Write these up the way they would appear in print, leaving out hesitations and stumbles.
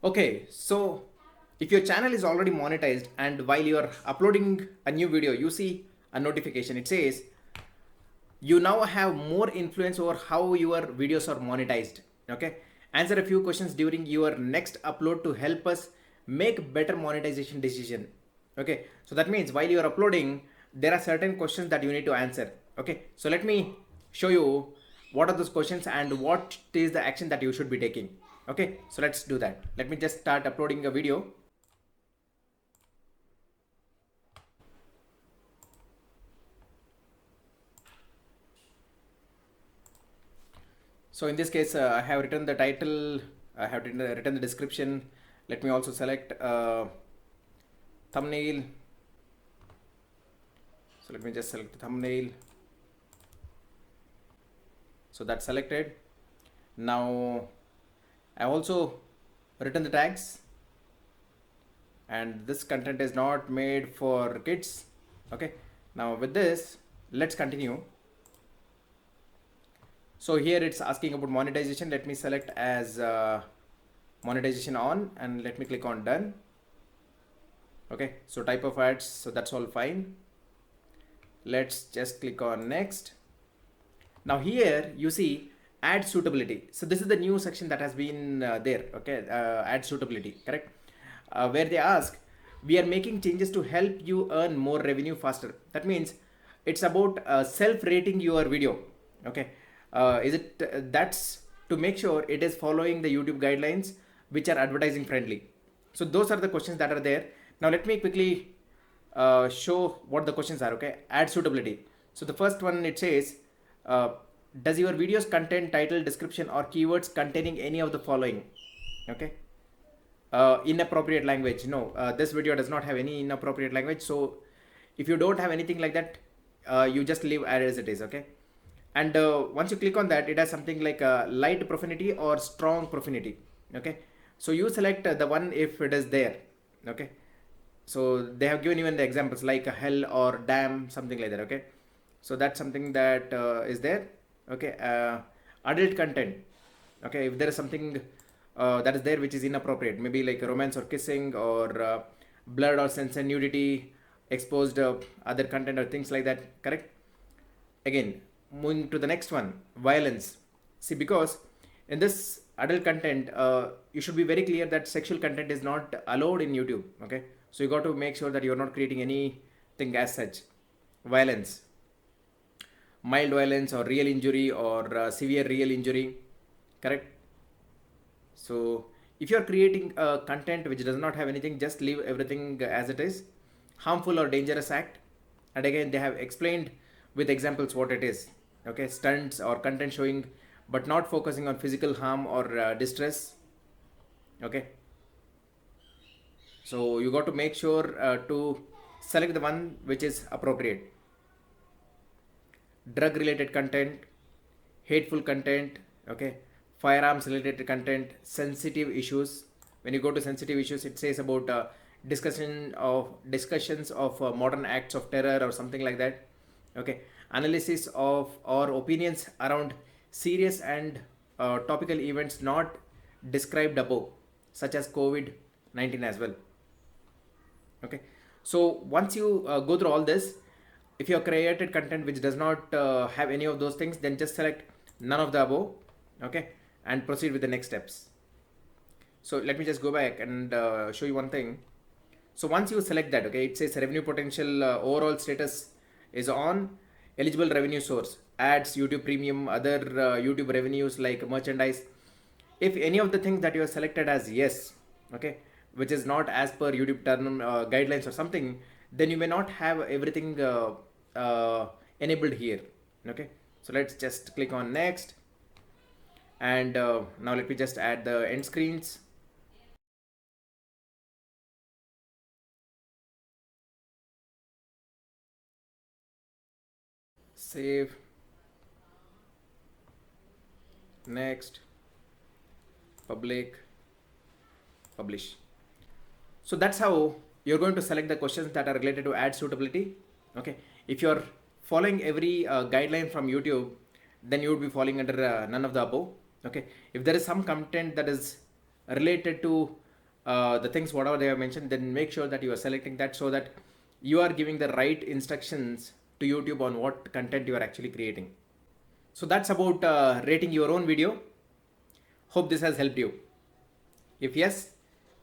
Okay, so if your channel is already monetized and while you are uploading a new video, you see a notification. It says you now have more influence over how your videos are monetized. Okay, answer a few questions during your next upload to help us make better monetization decision. Okay, so that means while you are uploading, there are certain questions that you need to answer. Okay, so let me show you what are those questions and what is the action that you should be taking. Okay, so let's do that. Let me just start uploading a video. So in this case, I have written the title, I have written the description. Let me also select thumbnail. So let me just select the thumbnail. So that's selected. Now I also written the tags, and this content is not made for kids. Okay, now with this, let's continue. So here it's asking about monetization. Let me select as monetization on, and let me click on done. Okay, so type of ads, so that's all fine. Let's just click on next. Now here you see ad suitability. So this is the new section that has been there. Okay, ad suitability, correct? Where they ask, we are making changes to help you earn more revenue faster. That means it's about self-rating your video. Okay, is it that's to make sure it is following the YouTube guidelines which are advertising friendly. So those are the questions that are there. Now let me quickly show what the questions are. Okay, ad suitability. So the first one, it says, uh, does your video's content, title, description or keywords containing any of the following? Okay, inappropriate language, no, this video does not have any inappropriate language. So if you don't have anything like that, you just leave as it is. Okay, and once you click on that, it has something like light profanity or strong profanity. Okay, so you select the one if it is there. Okay, so they have given even the examples like hell or damn, something like that. Okay, so that's something that is there. Okay, adult content. Okay, if there is something that is there which is inappropriate, maybe like romance or kissing or blood or sense and nudity, exposed other content or things like that, correct? Again, moving to the next one, violence. See, because in this adult content, you should be very clear that sexual content is not allowed in YouTube. Okay, so you got to make sure that you're not creating anything as such. Violence, mild violence or real injury or severe real injury, correct? So if you're creating a content which does not have anything, just leave everything as it is. Harmful or dangerous act, and again they have explained with examples what it is. Okay, stunts or content showing but not focusing on physical harm or distress. Okay, so you got to make sure to select the one which is appropriate. Drug related content, hateful content, okay, firearms related content, sensitive issues. When you go to sensitive issues, it says about discussions of modern acts of terror or something like that. Okay, analysis of or opinions around serious and topical events not described above, such as COVID-19 as well. Okay, so once you go through all this, if you have created content which does not have any of those things, then just select none of the above. Okay, and proceed with the next steps. So let me just go back and show you one thing. So once you select that, okay, it says revenue potential, overall status is on, eligible revenue source, ads, YouTube premium, other YouTube revenues like merchandise. If any of the things that you have selected as yes, okay, which is not as per YouTube term guidelines or something, then you may not have everything enabled here. Okay, so let's just click on next, and now let me just add the end screens. Save, next, public, publish. So that's how you're going to select the questions that are related to ad suitability. Okay, if you're following every guideline from YouTube, then you would be falling under none of the above. Okay, if there is some content that is related to the things whatever they have mentioned, then make sure that you are selecting that so that you are giving the right instructions to YouTube on what content you are actually creating. So that's about rating your own video. Hope this has helped you. If yes,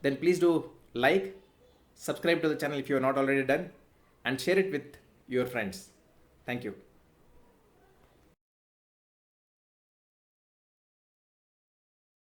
then please do like, subscribe to the channel if you are not already done, and share it with your friends. Thank you.